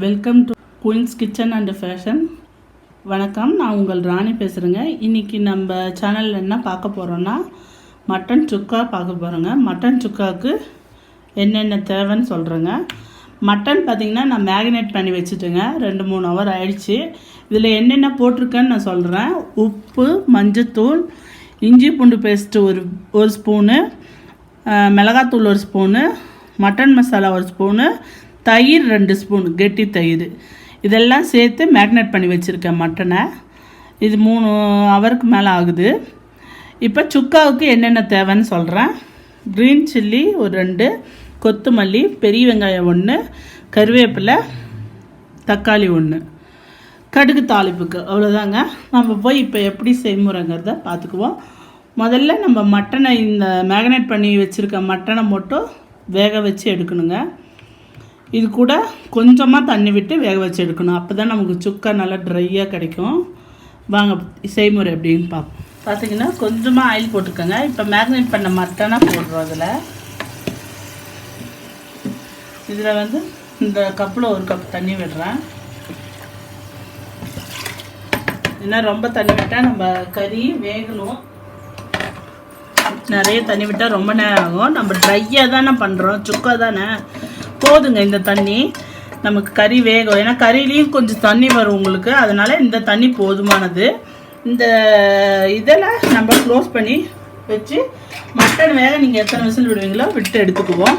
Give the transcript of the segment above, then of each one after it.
Welcome to Queens Kitchen and Fashion. வணக்கம், நான் உங்கள் ராணி பேசுகிறேங்க. இன்றைக்கி நம்ம சேனலில் என்ன பார்க்க போகிறோன்னா மட்டன் சுக்கா பார்க்க போகிறோங்க. மட்டன் சுக்காவுக்கு என்னென்ன தேவைன்னு சொல்கிறேங்க. மட்டன் பார்த்திங்கன்னா நான் மேரினேட் பண்ணி வச்சுட்டேங்க. 2-3 ஹவர் ஆயிடுச்சு. இதில் என்னென்ன போட்டிருக்கேன்னு நான் சொல்கிறேன். உப்பு, மஞ்சத்தூள், இஞ்சி பூண்டு பேஸ்ட்டு ஒரு ஸ்பூனு, மிளகாத்தூள் 1 ஸ்பூனு, மட்டன் மசாலா 1 ஸ்பூனு, தயிர் 2 ஸ்பூன், கெட்டி தயிர். இதெல்லாம் சேர்த்து மேக்னேட் பண்ணி வச்சுருக்கேன் மட்டனை. இது 3 ஹவருக்கு மேலே ஆகுது. இப்போ சுக்காவுக்கு என்னென்ன தேவைன்னு சொல்கிறேன். க்ரீன் சில்லி ஒரு 2, கொத்தமல்லி, பெரிய வெங்காயம் 1, கருவேப்பிலை, தக்காளி 1, கடுகு தாளிப்புக்கு. அவ்வளோதாங்க. நம்ம போய் இப்போ எப்படி செய்முறைங்கிறத பார்த்துக்குவோம். முதல்ல நம்ம மட்டனை, இந்த மேக்னேட் பண்ணி வச்சுருக்க மட்டனை மட்டும் வேக வச்சு எடுக்கணுங்க. இது கூட கொஞ்சமாக தண்ணி விட்டு வேக வச்சு எடுக்கணும். அப்போ தான் நமக்கு சுக்கா நல்லா ட்ரையாக கிடைக்கும். வாங்க செய்முறை எப்படின்னு பார்ப்போம். பார்த்திங்கன்னா கொஞ்சமாக ஆயில் போட்டுக்கோங்க. இப்போ மேக்னேட் பண்ண மட்டனை போடுறோம். இதில் இந்த கப்பில் 1 கப் தண்ணி விடுறேன். ஏன்னா ரொம்ப தண்ணி விட்டால் நம்ம கறி வேகணும். நிறைய தண்ணி விட்டால் ரொம்ப நேரம் ஆகும். நம்ம ட்ரையாக தானே பண்ணுறோம், சுக்கா தானே, போதுங்க இந்த தண்ணி. நமக்கு கறி வேகும். ஏன்னா கறிலையும் கொஞ்சம் தண்ணி வரும் உங்களுக்கு, அதனால் இந்த தண்ணி போதுமானது. இந்த இதில் நம்ம க்ளோஸ் பண்ணி வச்சு மட்டன் வேக நீங்கள் எத்தனை விசில் விடுவீங்களோ விட்டு எடுத்துக்குவோம்.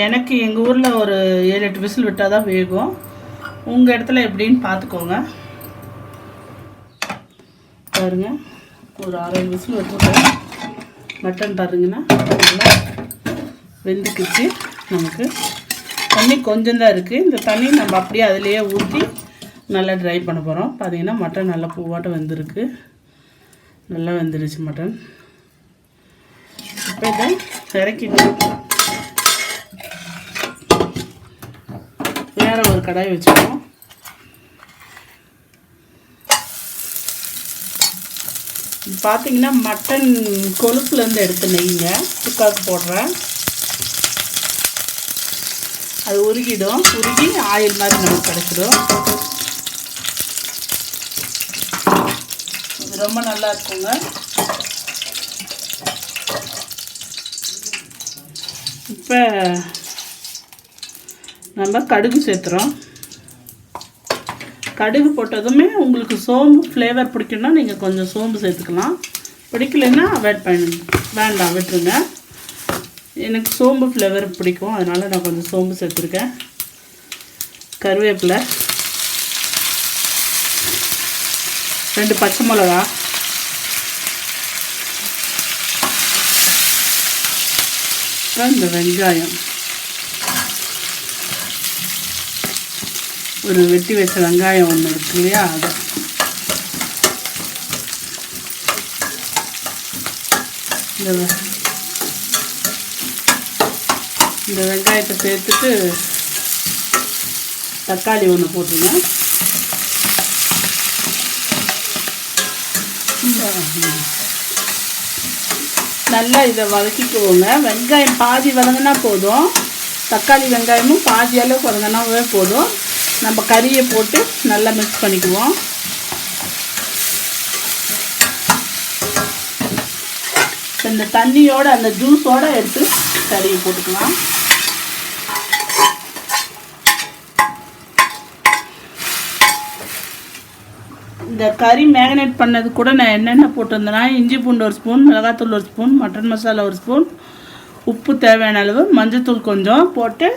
எனக்கு எங்கள் ஊரில் ஒரு 7-8 விசில் விட்டால் தான் வேகும். உங்கள் இடத்துல எப்படின்னு பார்த்துக்கோங்க. பாருங்க, ஒரு 6 விசில் வச்சுருக்கோம். மட்டன் பாருங்கன்னா நல்லா வெந்துக்குச்சு. நமக்கு தண்ணி கொஞ்சம் தான் இருக்குது. இந்த தண்ணி நம்ம அப்படியே அதிலேயே ஊற்றி நல்லா ட்ரை பண்ண போகிறோம். பார்த்திங்கன்னா மட்டன் நல்லா பூவாட்டம் வெந்திருக்கு. நல்லா வெந்துருச்சு மட்டன். இப்போ இதை இறக்கிட்டு வேறு ஒரு கடாய் வச்சுக்கோம். பார்த்திங்கன்னா மட்டன் கொழுப்புலேருந்து எடுத்து நெய்ங்க சுக்காவுக்கு போடுறேன். அது உருகிடும். உருகி ஆயில் மாதிரி நமக்கு கிடைச்சிடும். இது ரொம்ப நல்லா இருக்குங்க. இப்போ நம்ம கடுகு சேர்த்துறோம். கடுகு போட்டதுமே உங்களுக்கு சோம்பு ஃப்ளேவர் பிடிக்குன்னா நீங்கள் கொஞ்சம் சோம்பு சேர்த்துக்கலாம். பிடிக்கலைன்னா அவாய்ட் வேண்டாம், விட்டுருங்க. எனக்கு சோம்பு ஃப்ளேவர் பிடிக்கும், அதனால் நான் கொஞ்சம் சோம்பு சேர்த்துருக்கேன். கருவேப்பிலை, 2 பச்சை மிளகா, அப்புறம் இந்த வெங்காயம், ஒரு வெட்டி வச்ச வெங்காயம் 1 இருக்கு இல்லையா, அது. இந்த வெங்காயத்தை சேர்த்துட்டு தக்காளி 1 போட்டுருங்க. நல்லா இதை வதக்கிக்குவோங்க. வெங்காயம் பாதி வதங்கினா போதும். தக்காளி வெங்காயமும் பாதி அளவுக்கு வதங்கினாவே போதும். நம்ம கறியை போட்டு நல்லா மிக்ஸ் பண்ணிக்குவோம். இந்த தண்ணியோட அந்த ஜூஸோடு எடுத்து கறியை போட்டுக்கலாம். இந்த கறி மேரினேட் பண்ணது கூட நான் என்னென்ன போட்டிருந்தேன்னா, இஞ்சி பூண்டு 1 ஸ்பூன், மிளகாத்தூள் 1 ஸ்பூன், மட்டன் மசாலா 1 ஸ்பூன், உப்பு தேவையான அளவு, மஞ்சத்தூள் கொஞ்சம் போட்டு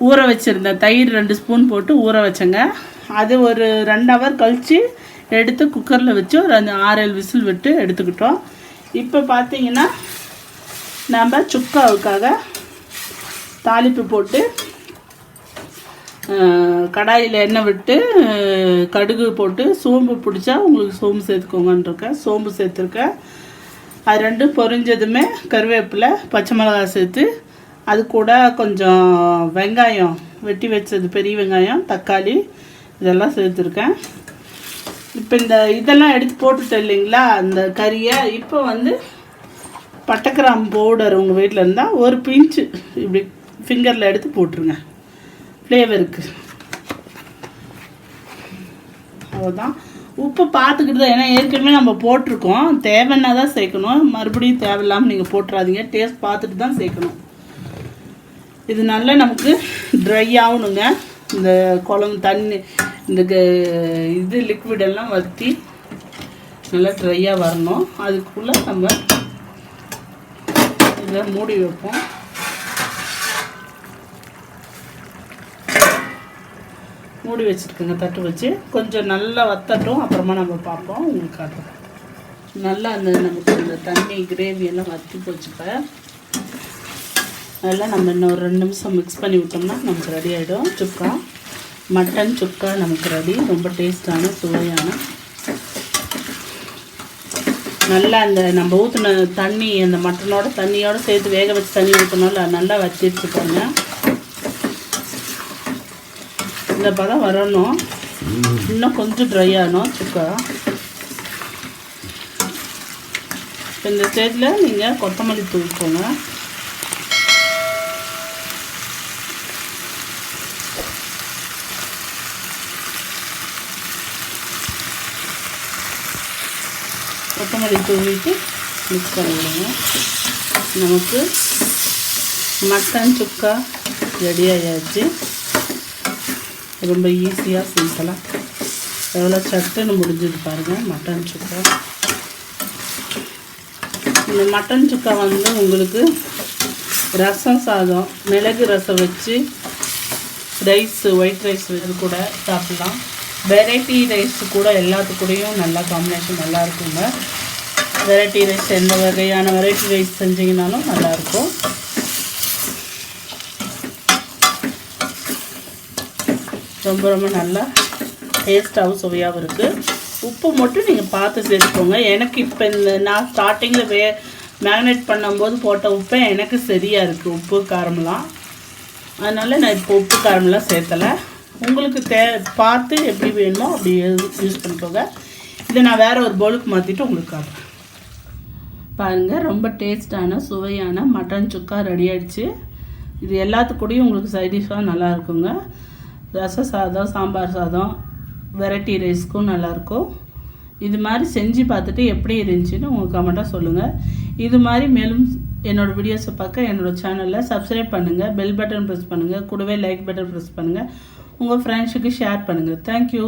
ஊற வச்சுருந்தேன். தயிர் 2 ஸ்பூன் போட்டு ஊற வச்சேங்க. அது ஒரு 2 ஹவர் கழித்து எடுத்து குக்கரில் வச்சு ஒரு 6-7 விசில் விட்டு எடுத்துக்கிட்டோம். இப்போ பார்த்தீங்கன்னா நம்ம சுக்காவுக்காக தாளிப்பு போட்டு கடாயில் எண்ணெய் விட்டு கடுகு போட்டு சோம்பு பிடிச்சா உங்களுக்கு சோம்பு சேர்த்துக்கோங்கன்றிருக்கேன். சோம்பு சேர்த்துருக்கேன். அது 2 பொரிஞ்சதுமே கருவேப்பிலை, பச்சை மிளகாய் சேர்த்து அது கூட கொஞ்சம் வெங்காயம் வெட்டி வச்சது, பெரிய வெங்காயம், தக்காளி இதெல்லாம் சேர்த்துருக்கேன். இப்போ இதெல்லாம் எடுத்து போட்டுட்டேன் இல்லைங்களா அந்த கறியை. இப்போ பட்டைக்கிராம்பு பவுடர் உங்கள் வீட்டில் இருந்தால் 1 பிஞ்சு இப்படி ஃபிங்கரில் எடுத்து போட்டுருங்க. ஃப்ளேவருக்கு. அவ்வளோதான். உப்பு பார்த்துக்கிட்டு தான், ஏன்னா ஏற்கனவே நம்ம போட்டிருக்கோம். தேவைன்னா தான் சேர்க்கணும், மறுபடியும் தேவையில்லாமல் நீங்கள் போட்டுறாதீங்க. டேஸ்ட் பார்த்துட்டு தான் சேர்க்கணும். இது நல்லா நமக்கு ட்ரை ஆகணுங்க. இந்த குழம்பு தண்ணி இந்த இது லிக்விடெல்லாம் வற்றி நல்லா ட்ரையாக வரணும். அதுக்குள்ளே நம்ம இதை மூடி வைப்போம். மூடி வச்சுருக்குங்க, தட்டு வச்சு கொஞ்சம் நல்லா வத்தட்டும். அப்புறமா நம்ம பார்ப்போம், உங்களுக்கு காட்டுறோம். நல்லா அந்த நமக்கு இந்த தண்ணி கிரேவியெல்லாம் வற்றி போச்சுப்ப நல்லா நம்ம இன்னும் ஒரு 2 நிமிஷம் மிக்ஸ் பண்ணி விட்டோம்னா நமக்கு ரெடி ஆகிடும். சுக்கா, மட்டன் சுக்கா நமக்கு ரெடி. ரொம்ப டேஸ்டான சுவையான, நல்லா அந்த நம்ம ஊற்றின தண்ணி அந்த மட்டனோட தண்ணியோடு சேர்த்து வேக வச்சு தண்ணி ஊற்றினால நல்லா வச்சிருச்சுக்கோங்க. இந்த பதம் வரணும், இன்னும் கொஞ்சம் ட்ரை ஆகணும் சுக்கா. இந்த ஸ்டேஜில் நீங்கள் கொத்தமல்லி தூவிக்கோங்க. கொத்தமல்லி தூவிட்டு மிக்ஸ் பண்ணி விடுங்க. நமக்கு மட்டன் சுக்கா ரெடி ஆகியாச்சு. ரொம்ப ஈஸியாக சிம்பிளாக எவ்வளோ சட்டுன்னு முடிஞ்சது பாருங்கள் மட்டன் சுக்கா. இந்த மட்டன் சுக்கா வந்து உங்களுக்கு ரசம் சாதம், மிளகு ரசம் வச்சு ரைஸ், ஒயிட் ரைஸ் இது கூட சாப்பிட்லாம். வெரைட்டி ரைஸ் கூட எல்லாத்துக்கூடையும் நல்லா காம்பினேஷன் நல்லா இருக்குங்க. வெரைட்டி ரைஸ் எந்த வகையான வெரைட்டி ரைஸ் செஞ்சிங்கனாலும் நல்லாயிருக்கும். ரொம்ப ரொம்ப நல்லா டேஸ்ட்டாகவும் சுவையாகவும் இருக்குது. உப்பு மட்டும் நீங்கள் பார்த்து சேர்த்துக்கோங்க. எனக்கு இப்போ இந்த நான் ஸ்டார்டிங்கில் மேரினேட் பண்ணும்போது போட்ட உப்பே எனக்கு சரியாக இருக்குது, உப்பு காரமெலாம். அதனால் நான் இப்போ உப்பு காரமெலாம் சேர்த்தலை. உங்களுக்கு பார்த்து எப்படி வேணுமோ அப்படி யூஸ் பண்ணிக்கோங்க. இதை நான் வேறு ஒரு பவுலுக்கு மாற்றிட்டு உங்களுக்கு காட்டுறேன் பாருங்கள். ரொம்ப டேஸ்டான சுவையான மட்டன் சுக்கா ரெடி ஆகிடுச்சு. இது எல்லாத்துக்கூடையும் உங்களுக்கு சைடிஷ்ஷாக நல்லா இருக்குங்க. ரச சாதம், சாம்பார் சாதம், வெரைட்டி ரைஸ்க்கும் நல்லாயிருக்கும். இது மாதிரி செஞ்சு பார்த்துட்டு எப்படி இருந்துச்சுன்னு உங்கள் கமெண்ட்டாக சொல்லுங்கள். இது மாதிரி மேலும் என்னோடய வீடியோஸை பார்க்க என்னோடய சேனலில் சப்ஸ்கிரைப் பண்ணுங்கள், பெல் பட்டன் ப்ரெஸ் பண்ணுங்கள், கூடவே லைக் பட்டன் ப்ரெஸ் பண்ணுங்கள், உங்கள் ஃப்ரெண்ட்ஸுக்கு ஷேர் பண்ணுங்கள். தேங்க்யூ.